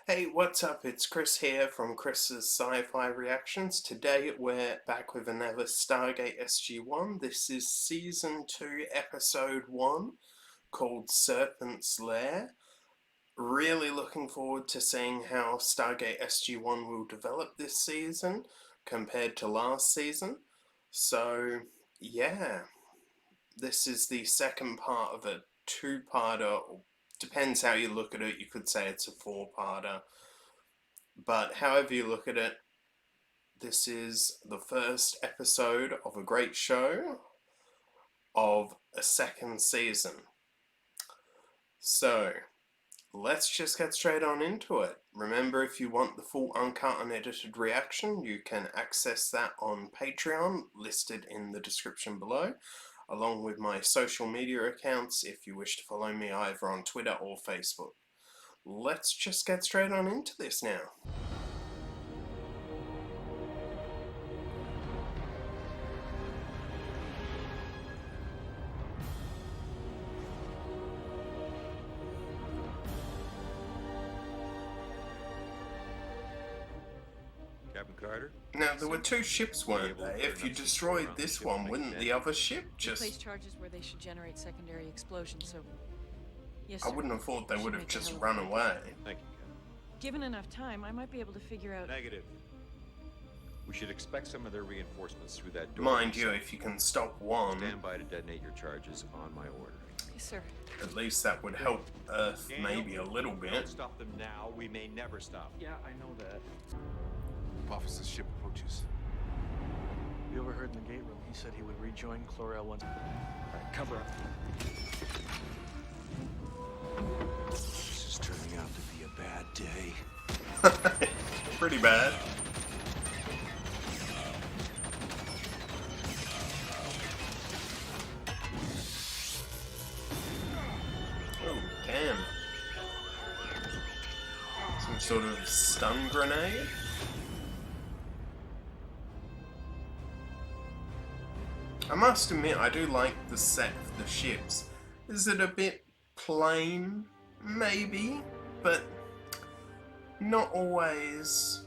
Hey, what's up? It's Chris here from Chris's Sci-Fi Reactions. Today we're back with another Stargate SG-1. This is Season 2, Episode 1, called Serpent's Lair. Really looking forward to seeing how Stargate SG-1 will develop this season compared to last season. So, yeah, this is the second part of a two-parter. Depends how you look at it. You could say it's a four-parter. But however you look at it, this is the first episode of a great show of a second season. So, let's just get straight on into it. Remember, if you want the full uncut unedited reaction, you can access that on Patreon, listed in the description below, along with my social media accounts if you wish to follow me either on Twitter or Facebook. Let's just get straight on into this now. Captain Carter? Now, there were two ships, weren't there? If you destroyed this one, wouldn't the other ship just... Place charges where they should generate secondary explosions, so... Yes, I sir. wouldn't have thought they Should would have make a just hell of run a- away. Thank you, Captain. Given enough time, I might be able to figure out... Negative. We should expect some of their reinforcements through that door. Mind you, if you can stop one, Stand by to detonate your charges on my order. Yes, sir. at least that would help Earth maybe a little Don't bit. stop them now. We may never stop. Yeah, I know that. Officer's ship approaches. We overheard in the gate room. He said he would rejoin Chlorel once. All right, cover up. This is turning out to be a bad day. Pretty bad. Oh, damn. Some sort of stun grenade? I must admit, I do like the set of the ships. Is it a bit plain? Maybe, but not always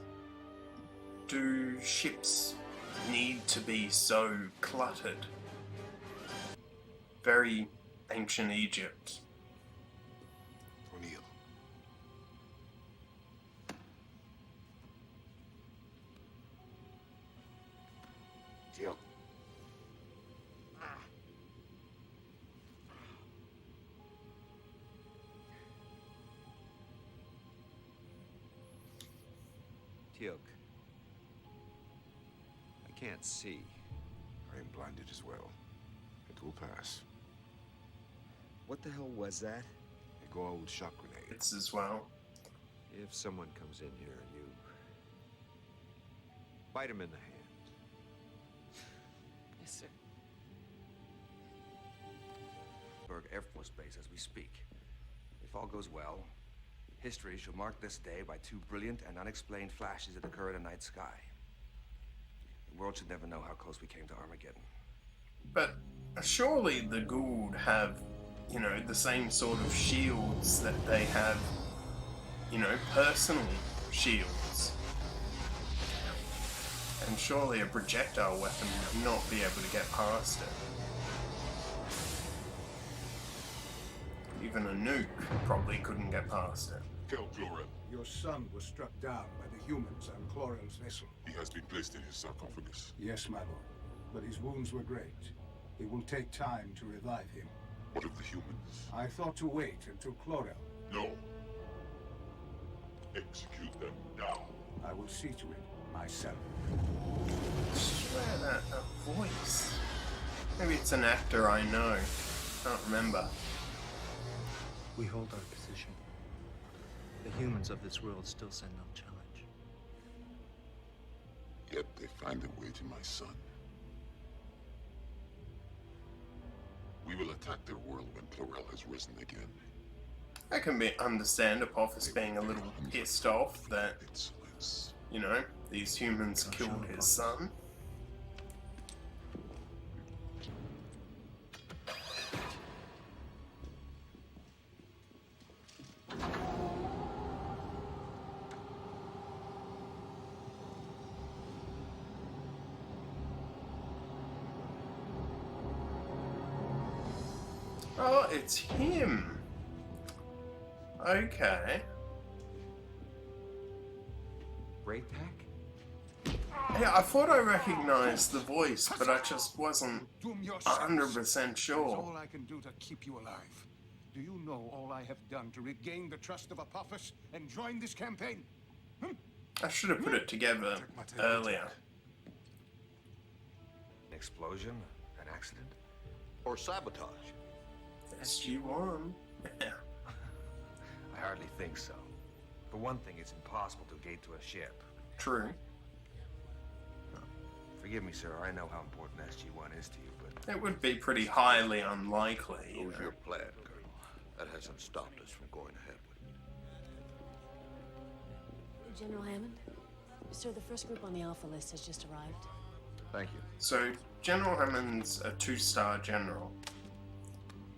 do ships need to be so cluttered. Very ancient Egypt. O'Neill. Jill. Teok. I can't see. I am blinded as well. It will pass. What the hell was that? A gold shock grenade. It's as well. If someone comes in here, you bite him in the hand. Yes, sir. Berg Air Force Base as we speak. If all goes well, history shall mark this day by two brilliant and unexplained flashes that occur in the night sky. The world should never know how close we came to Armageddon. But surely the Gould have, you know, the same sort of shields that they have, you know, personal shields. And surely a projectile weapon would not be able to get past it. Even a nuke probably couldn't get past it. Tell Chlorel. Your son was struck down by the humans on Chlorel's vessel. He has been placed in his sarcophagus. Yes, my lord. But his wounds were great. It will take time to revive him. What of the humans? I thought to wait until Chlorel. No. Execute them now. I will see to it myself. I swear that voice. Maybe it's an actor I know. Can't remember. We hold our position. The humans of this world still send no challenge. Yet they find their way to my son. We will attack their world when Chlorel has risen again. I can understand Apophis being a little pissed off that, Insolence. you know, these humans killed his son. Oh, it's him. Okay. Great pack? Yeah, I thought I recognized the voice, but I just wasn't Doom yourselves. 100% It's sure. all I can do to keep you alive. Do you know all I have done to regain the trust of Apophis and join this campaign? I should have put it together Check my tape. earlier. An explosion? An accident? Or sabotage. SG-1. Yeah. I hardly think so. For one thing, it's impossible to gate to a ship. True. Forgive me, sir, I know how important SG-1 is to you, but... It would be pretty highly unlikely, you What was know. your plan, Colonel? That hasn't stopped us from going ahead with it. General Hammond? Sir, the first group on the Alpha list has just arrived. Thank you. So, General Hammond's a 2-star general.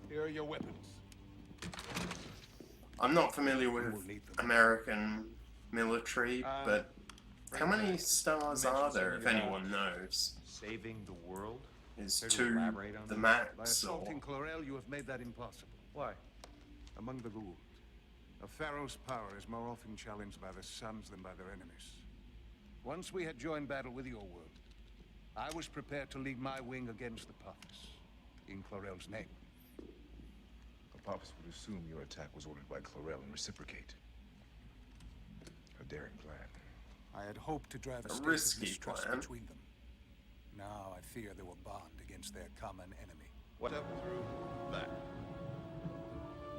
Here are your weapons. I'm not familiar with We'll need them. American military, but how many stars are there, if anyone knows? Saving the world? Is Care to 2 elaborate on the that? By max, or... assaulting Chlorel, you have made that impossible. Why? Among the rules, a pharaoh's power is more often challenged by the sons than by their enemies. Once we had joined battle with your world, I was prepared to lead my wing against the Apophis, in Chlorel's name. Apophis would assume your attack was ordered by Chlorel and reciprocate. A daring plan. I had hoped to drive a state risky of mistrust plan. between them. Now I fear they will bond against their common enemy. What up through that?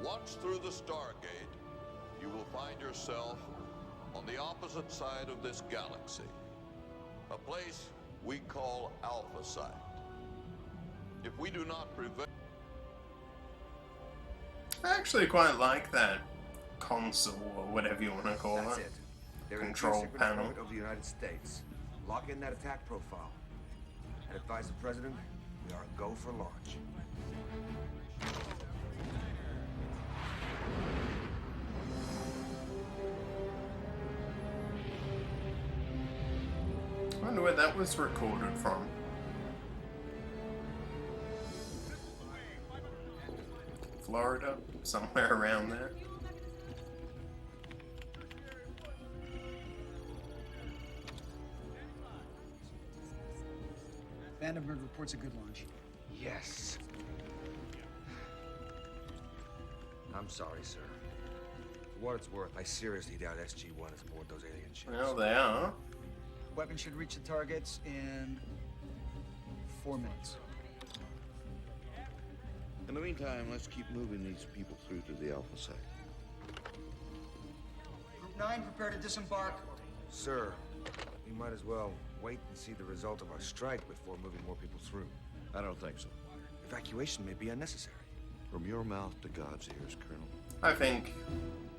Once through the Stargate, you will find yourself on the opposite side of this galaxy. A place we call Alpha Site. If we do not prevent... I actually quite like that console, or whatever you want to call That's it. it. They're Control in the panel. of the United States. Lock in that attack profile. And advise the President we are a go for launch. I wonder where that was recorded from. Florida? Somewhere around there. Vandenberg reports a good launch. Yes. I'm sorry, sir. For what it's worth, I seriously doubt SG-1 is aboard those alien ships. Well, they are. Weapon should reach the targets in 4 minutes. In the meantime, let's keep moving these people through to the Alpha Site. Group 9, prepare to disembark. Sir, we might as well wait and see the result of our strike before moving more people through. I don't think so. Evacuation may be unnecessary. From your mouth to God's ears, Colonel. I think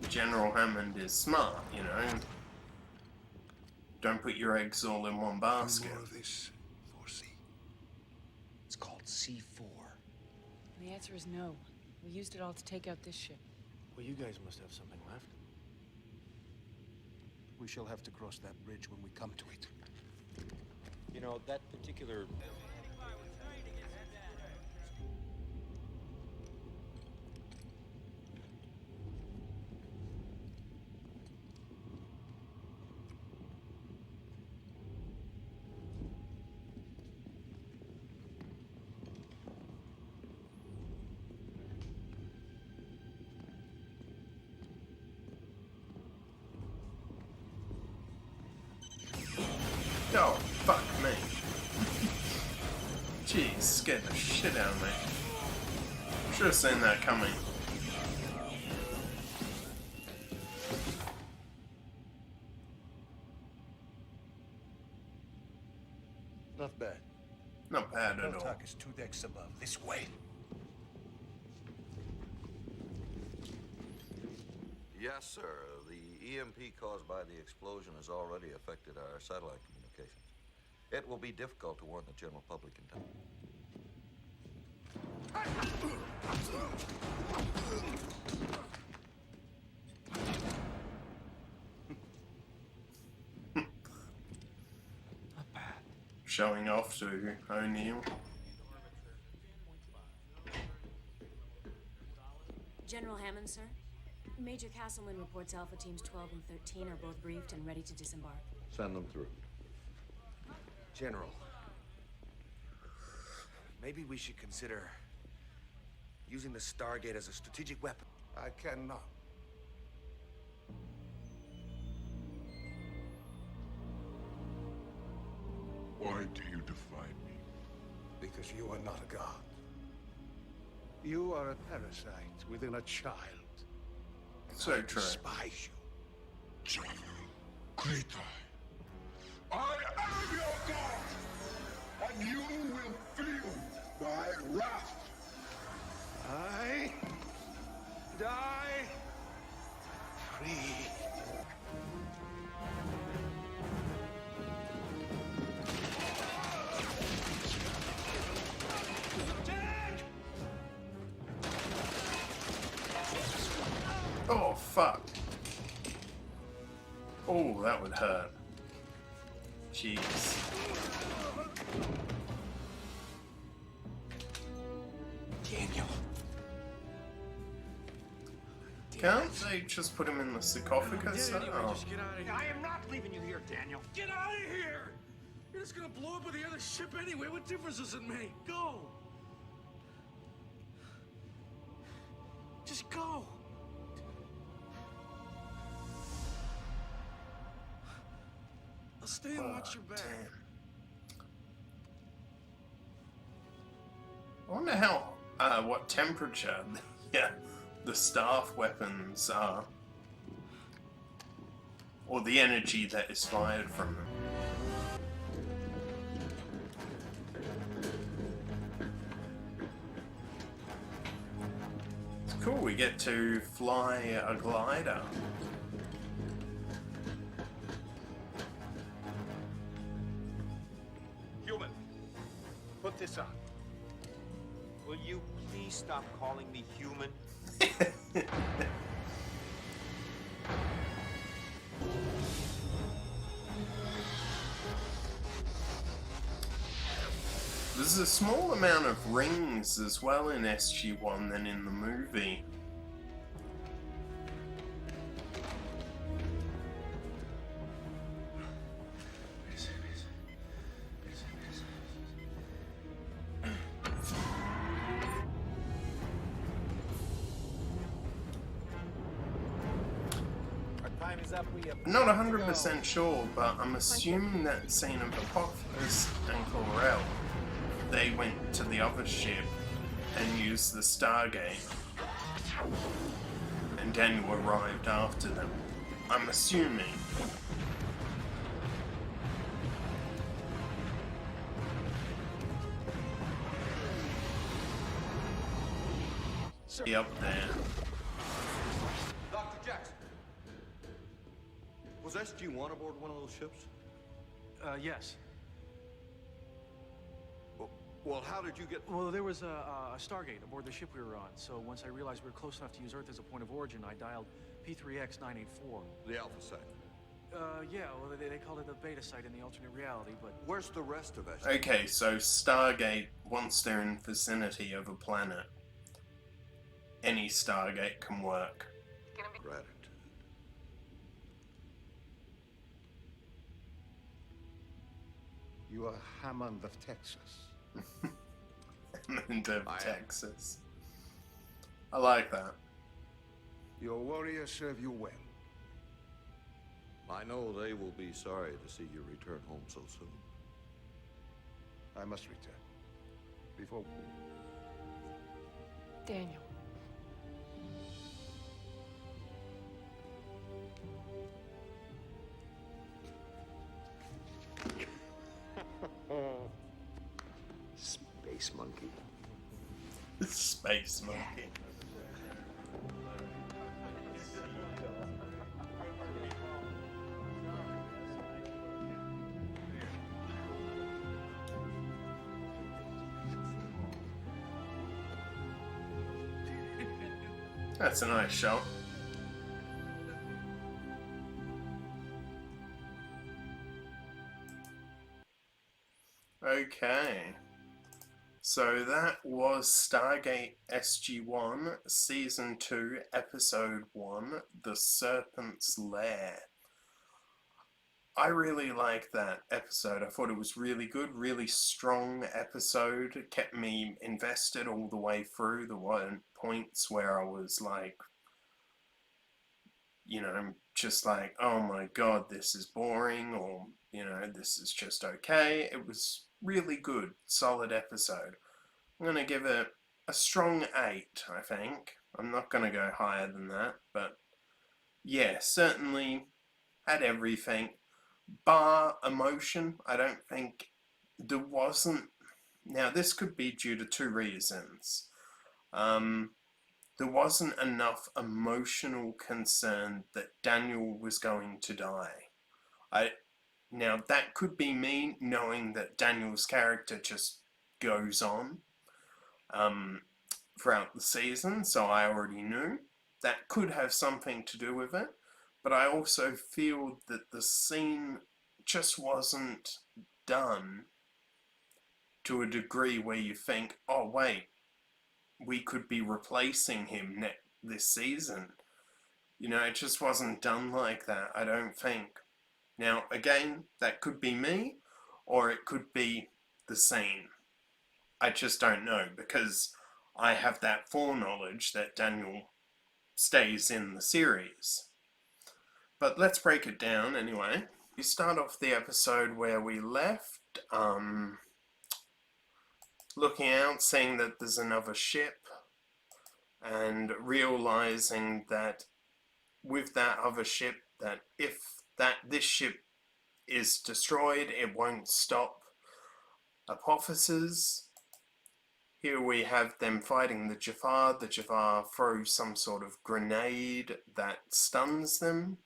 General Hammond is smart, you know. Don't put your eggs all in one basket. More of this, 4C. It's called C4. The answer is no. We used it all to take out this ship. Well, you guys must have something left. We shall have to cross that bridge when we come to it. You know, that particular... Oh, fuck me. Jeez, scared the shit out of me. Should have seen that coming. Not bad. Not bad at all. Beltak is 2 decks above. This way. Yes, sir. The EMP caused by the explosion has already affected our satellite communications. It will be difficult to warn the general public in time. Showing off to O'Neill. General Hammond, sir. Major Castleman reports Alpha Teams 12 and 13 are both briefed and ready to disembark. Send them through. General, maybe we should consider using the Stargate as a strategic weapon. I cannot. Why do you defy me? Because you are not a god. You are a parasite within a child. So I true. despise you. John, great I am your god, and you will feel my wrath. I die free. Oh, fuck. Oh, that would hurt. Jeez. Daniel. Can't they just put him in the sarcophagus? Anyway, Oh. just get out of here. I am not leaving you here, Daniel. Get out of here! You're just gonna blow up with the other ship anyway. What difference does it make? Go! Just go! I'll stay and watch your back. I wonder how, what temperature, yeah, the staff weapons are. Or the energy that is fired from them. It's cool, we get to fly a glider. Human, put this on. Will you please stop calling me human? There's a small amount of rings as well in SG-1 than in the movie. I'm not 100% sure, but I'm assuming that scene of Apophis and Chlorel, they went to the other ship and used the Stargate, and Daniel arrived after them. I'm assuming. Be up there. Dr. Jackson. Was SG-1 aboard one of those ships? Yes. Well, how did you get... Well, there was a Stargate aboard the ship we were on, so once I realized we were close enough to use Earth as a point of origin, I dialed P3X984. The Alpha site? Yeah, well, they called it the Beta site in the alternate reality, but... Where's the rest of SG? Okay, so Stargate, once they're in vicinity of a planet, any Stargate can work. Gratitude. You are Hammond of Texas. Hammond of Texas. I like that. Your warriors serve you well. I know they will be sorry to see you return home so soon. I must return. Before... Daniel. Space monkey. Space monkey. That's a nice shot. Okay. So that was Stargate SG-1, Season 2, Episode 1, The Serpent's Lair. I really liked that episode. I thought it was really good, really strong episode. It kept me invested all the way through. There weren't points where I was like, you know, just like, oh my god, this is boring, or, you know, this is just okay. It was really good, solid episode. I'm going to give it a strong 8, I think. I'm not going to go higher than that, but yeah, certainly had everything. Bar emotion, I don't think there wasn't. Now, this could be due to 2 reasons. There wasn't enough emotional concern that Daniel was going to die. Now, that could be me knowing that Daniel's character just goes on throughout the season, so I already knew. That could have something to do with it, but I also feel that the scene just wasn't done to a degree where you think, oh wait, we could be replacing him this season. You know, it just wasn't done like that, I don't think. Now, again, that could be me, or it could be the scene. I just don't know, because I have that foreknowledge that Daniel stays in the series. But let's break it down anyway. We start off the episode where we left, looking out, seeing that there's another ship, and realizing that with that other ship, that if this ship is destroyed, it won't stop Apophyses. Here we have them fighting the Jafar. The Jafar throws some sort of grenade that stuns them.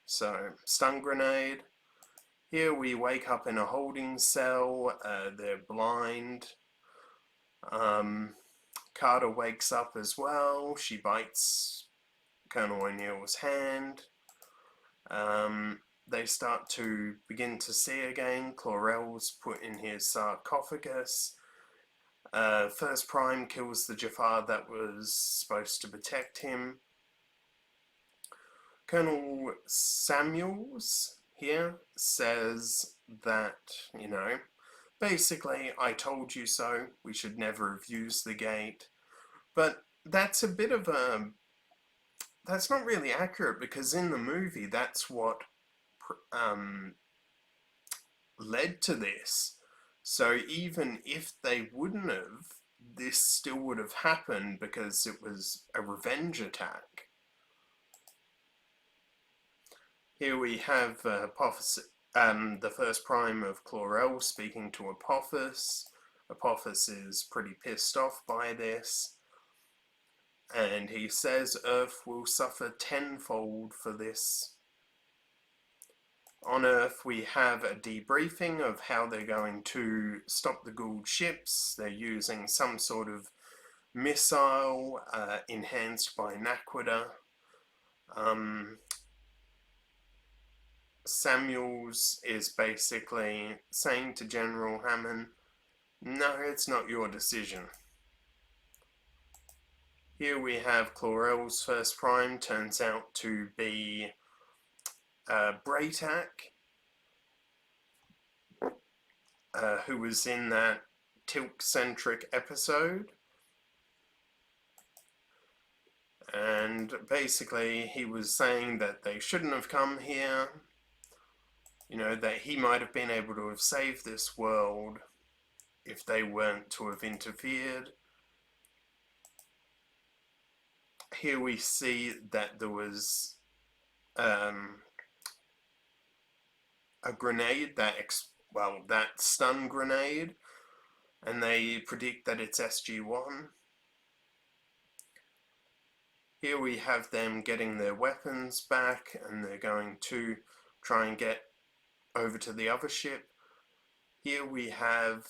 So, stun grenade. Here we wake up in a holding cell. They're blind. Carter wakes up as well. She bites Colonel O'Neill's hand. They start to begin to see again. Chlorel's put in his sarcophagus. First Prime kills the Jafar that was supposed to protect him. Colonel Samuels here says that, you know, basically, I told you so, we should never have used the gate. But that's a bit of a... that's not really accurate, because in the movie, that's what led to this. So even if they wouldn't have, this still would have happened because it was a revenge attack. Here we have the first Prime of Chlorel speaking to Apophis. Apophis is pretty pissed off by this, and he says Earth will suffer tenfold for this. On Earth we have a debriefing of how they're going to stop the Gould ships. They're using some sort of missile enhanced by Naquita. Samuels is basically saying to General Hammond, no, it's not your decision. Here we have Chlorel's first Prime, turns out to be Braytak, who was in that Tilk-centric episode. And basically he was saying that they shouldn't have come here. You know, that he might have been able to have saved this world if they weren't to have interfered. Here we see that there was a grenade, that stun grenade, and they predict that it's SG-1. Here we have them getting their weapons back, and they're going to try and get over to the other ship. Here we have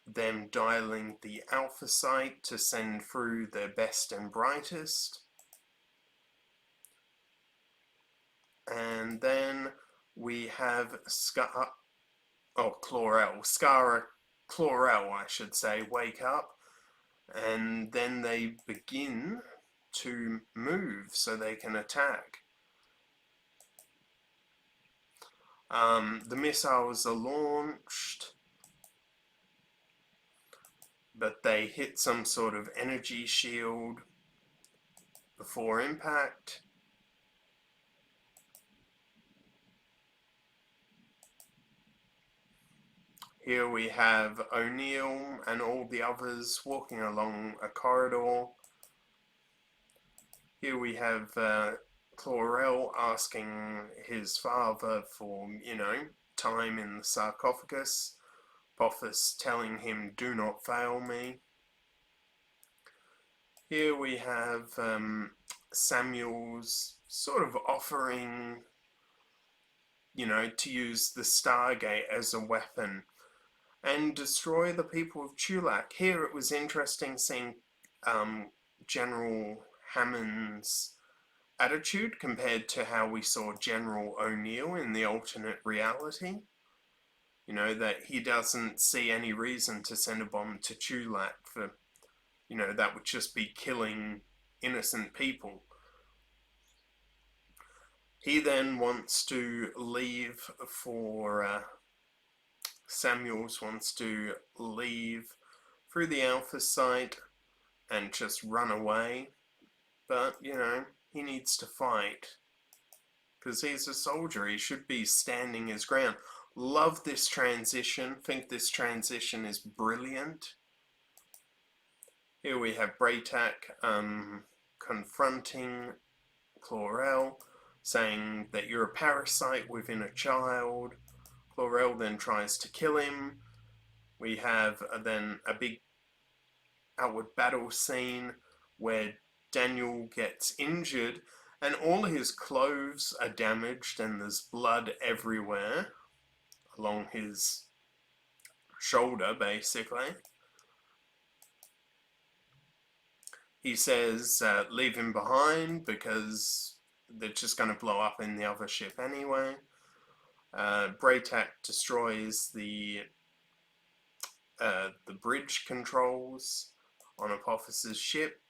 them dialing the Alpha site to send through their best and brightest. And then we have Chlorel. Skara Chlorel, I should say, wake up, and then they begin to move so they can attack. The missiles are launched, but they hit some sort of energy shield before impact. Here we have O'Neill and all the others walking along a corridor. Here we have Chlorel asking his father for, time in the sarcophagus. Apophis telling him, "Do not fail me." Here we have Samuel's sort of offering, to use the Stargate as a weapon and destroy the people of Chulak. Here it was interesting seeing General Hammond's attitude compared to how we saw General O'Neill in the alternate reality. That he doesn't see any reason to send a bomb to Chulak for, that would just be killing innocent people. He then wants to leave for, Samuels wants to leave through the Alpha site and just run away. But, he needs to fight. Because he's a soldier, he should be standing his ground. Love this transition, think this transition is brilliant. Here we have Braytak confronting Chlorel, saying that you're a parasite within a child. Chlorel then tries to kill him. We have then a big outward battle scene where Daniel gets injured and all his clothes are damaged and there's blood everywhere along his shoulder, basically. He says leave him behind because they're just going to blow up in the other ship anyway. Braytak destroys the bridge controls on Apophis's ship.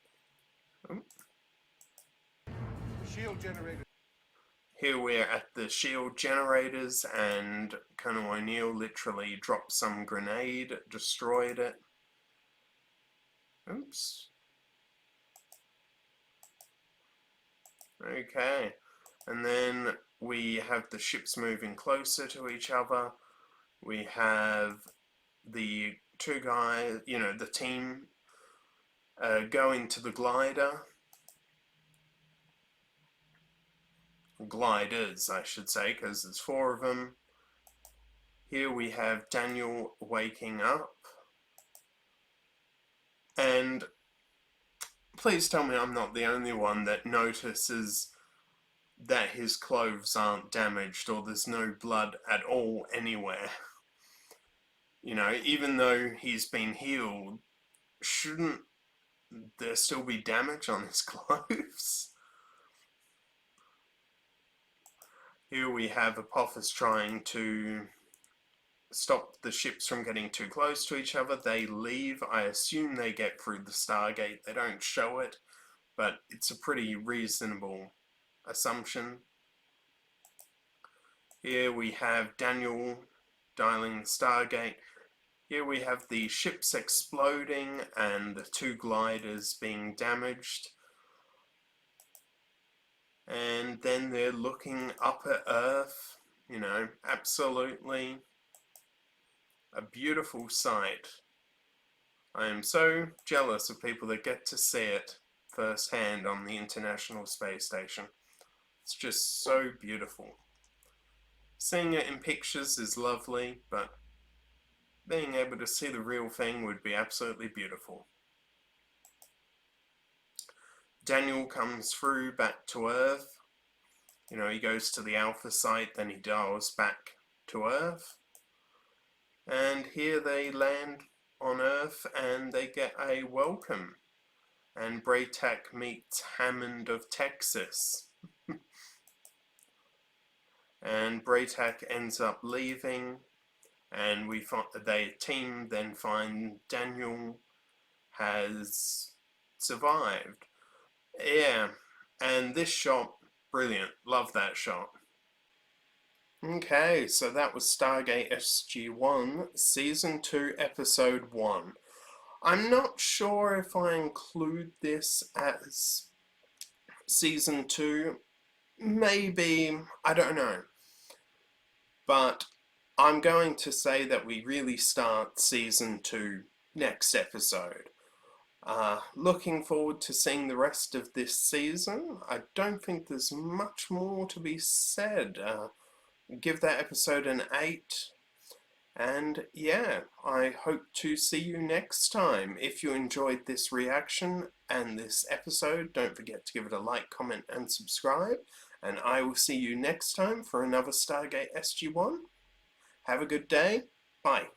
Shield generator. Here we're at the shield generators and Colonel O'Neill literally dropped some grenade, destroyed it. Oops. Okay, and then we have the ships moving closer to each other. We have the two guys, the team go into the glider. Gliders, I should say, because there's 4 of them. Here we have Daniel waking up. And please tell me I'm not the only one that notices that his clothes aren't damaged or there's no blood at all anywhere. Even though he's been healed, shouldn't there still be damage on his clothes? Here we have Apophis trying to stop the ships from getting too close to each other. They leave. I assume they get through the Stargate. They don't show it, but it's a pretty reasonable assumption. Here we have Daniel dialing the Stargate. Here we have the ships exploding and the 2 gliders being damaged. And then they're looking up at Earth, absolutely a beautiful sight. I am so jealous of people that get to see it firsthand on the International Space Station. It's just so beautiful. Seeing it in pictures is lovely, but being able to see the real thing would be absolutely beautiful. Daniel comes through back to Earth. He goes to the Alpha site, then he dials back to Earth. And here they land on Earth and they get a welcome. And Braytak meets Hammond of Texas. And Braytak ends up leaving. and we find their team then find Daniel has survived. Yeah, and this shot, brilliant. Love that shot. Okay, so that was Stargate SG-1, Season 2, Episode 1. I'm not sure if I include this as Season 2. Maybe, I don't know. But I'm going to say that we really start Season 2 next episode. Looking forward to seeing the rest of this season. I don't think there's much more to be said. Give that episode an 8. And yeah, I hope to see you next time. If you enjoyed this reaction and this episode, don't forget to give it a like, comment, and subscribe. And I will see you next time for another Stargate SG-1. Have a good day. Bye.